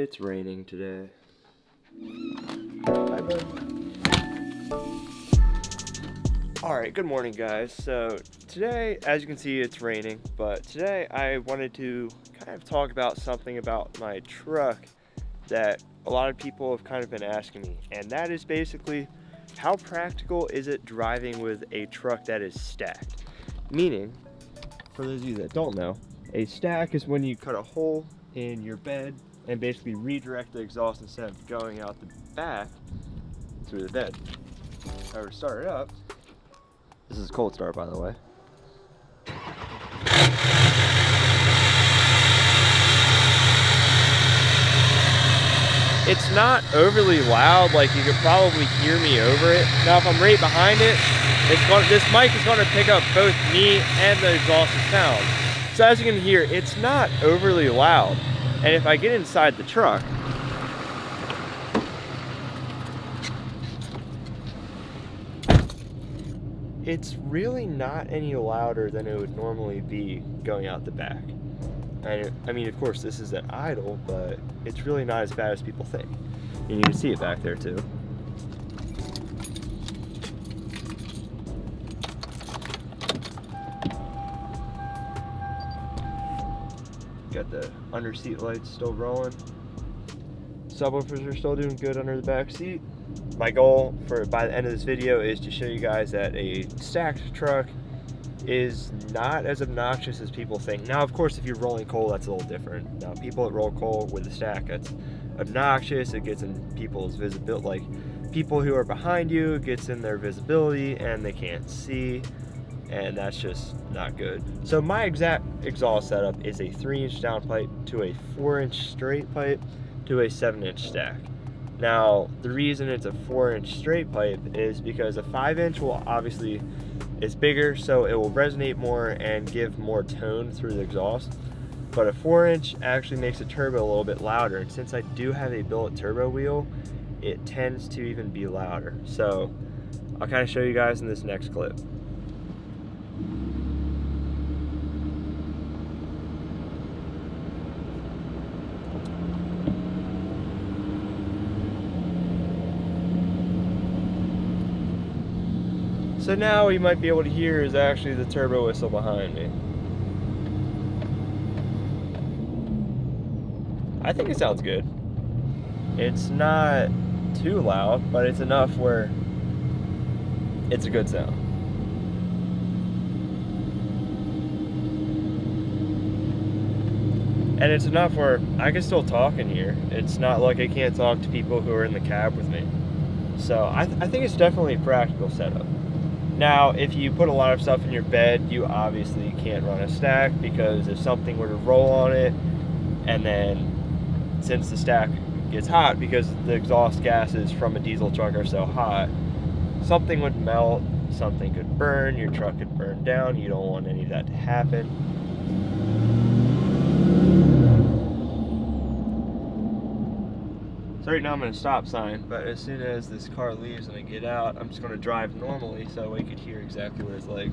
It's raining today. Bye, bud. Alright, good morning guys. So today, as you can see, it's raining, but today I wanted to kind of talk about something about my truck that a lot of people have kind of been asking me, and that is basically, how practical is it driving with a truck that is stacked? Meaning, for those of you that don't know, a stack is when you cut a hole in your bed and basically redirect the exhaust instead of going out the back through the bed. If I were to start it up, this is a cold start, by the way. It's not overly loud, like you could probably hear me over it. Now if I'm right behind it, this mic is going to pick up both me and the exhausted sound. So as you can hear, it's not overly loud. And if I get inside the truck, it's really not any louder than it would normally be going out the back. And I mean, of course, this is at idle, but it's really not as bad as people think. And you can see it back there too. Got the under seat lights still rolling. Subwoofers are still doing good under the back seat. My goal for by the end of this video is to show you guys that a stacked truck is not as obnoxious as people think. Now, of course, if you're rolling coal, that's a little different. Now, people that roll coal with a stack, that's obnoxious. It gets in people's visibility, like people who are behind you, it gets in their visibility and they can't see, and that's just not good. So my exact exhaust setup is a 3-inch down pipe to a 4-inch straight pipe to a 7-inch stack. Now, the reason it's a 4-inch straight pipe is because a 5-inch will obviously is bigger, so it will resonate more and give more tone through the exhaust. But a 4-inch actually makes the turbo a little bit louder, and since I do have a billet turbo wheel, it tends to even be louder. So I'll kind of show you guys in this next clip. So now what you might be able to hear is actually the turbo whistle behind me. I think it sounds good. It's not too loud, but it's enough where it's a good sound. And it's enough where I can still talk in here. It's not like I can't talk to people who are in the cab with me. So I think it's definitely a practical setup. Now, if you put a lot of stuff in your bed, you obviously can't run a stack, because if something were to roll on it, and then since the stack gets hot because the exhaust gases from a diesel truck are so hot, something would melt, something could burn, your truck could burn down. You don't want any of that to happen. So right now I'm in a stop sign, but as soon as this car leaves and I get out, I'm just going to drive normally so we could hear exactly what it's like.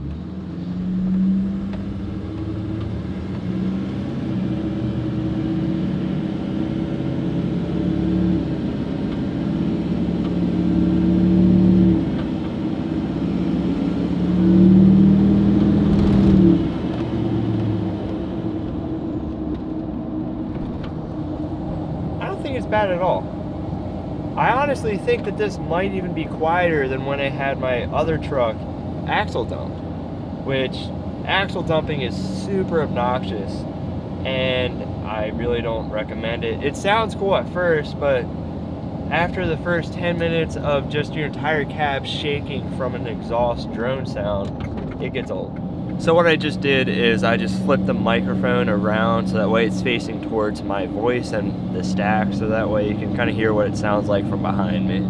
I don't think it's bad at all. I honestly think that this might even be quieter than when I had my other truck axle dumped, which axle dumping is super obnoxious and I really don't recommend it. It sounds cool at first, but after the first 10 minutes of just your entire cab shaking from an exhaust drone sound, it gets old. So what I just did is I just flipped the microphone around so that way it's facing towards my voice and the stack, so that way you can kind of hear what it sounds like from behind me.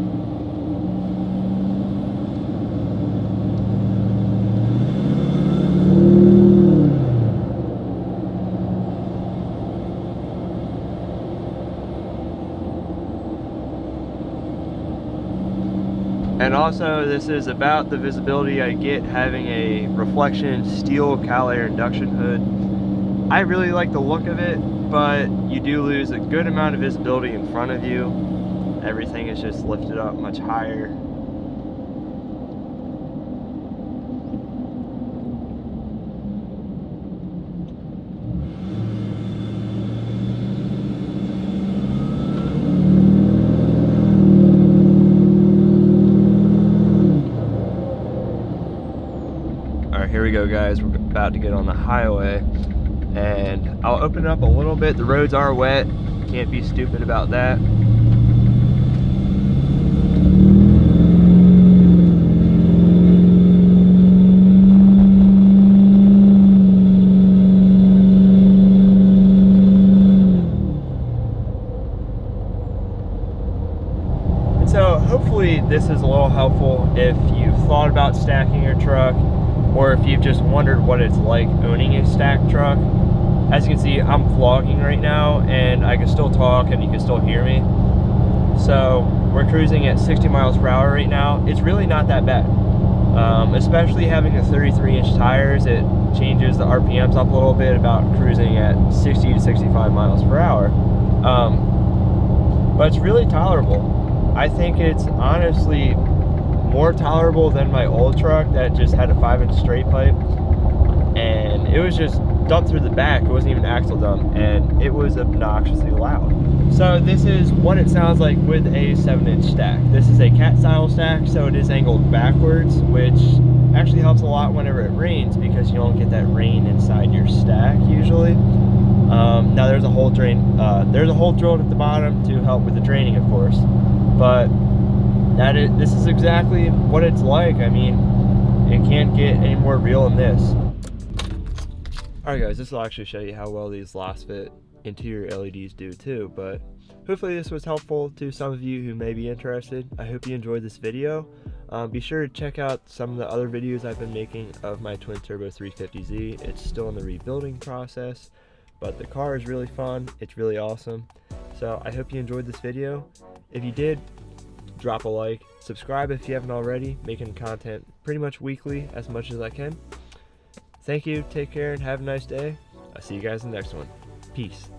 And also, this is about the visibility I get having a reflection steel Cal Air induction hood. I really like the look of it, but you do lose a good amount of visibility in front of you. Everything is just lifted up much higher. Alright, here we go guys, we're about to get on the highway, and I'll open it up a little bit. The roads are wet, can't be stupid about that. And so hopefully this is a little helpful if you've thought about stacking your truck, or if you've just wondered what it's like owning a stacked truck. As you can see, I'm vlogging right now and I can still talk and you can still hear me. So we're cruising at 60 miles per hour right now. It's really not that bad. Especially having the 33-inch tires, it changes the RPMs up a little bit, about cruising at 60 to 65 miles per hour. But it's really tolerable. I think it's honestly more tolerable than my old truck that just had a 5-inch straight pipe, and it was just dumped through the back. It wasn't even axle dump, and it was obnoxiously loud. So this is what it sounds like with a 7-inch stack. This is a cat style stack, so it is angled backwards, which actually helps a lot whenever it rains because you don't get that rain inside your stack usually. Now there's a hole drilled at the bottom to help with the draining, of course, but this is exactly what it's like. I mean, it can't get any more real than this. Alright guys, this will actually show you how well these last fit interior LEDs do too, but hopefully this was helpful to some of you who may be interested. I hope you enjoyed this video. Be sure to check out some of the other videos I've been making of my twin turbo 350Z. It's still in the rebuilding process, but the car is really fun. It's really awesome. So I hope you enjoyed this video. If you did, drop a like, subscribe if you haven't already, making content pretty much weekly as much as I can. Thank you, take care, and have a nice day. I'll see you guys in the next one. Peace.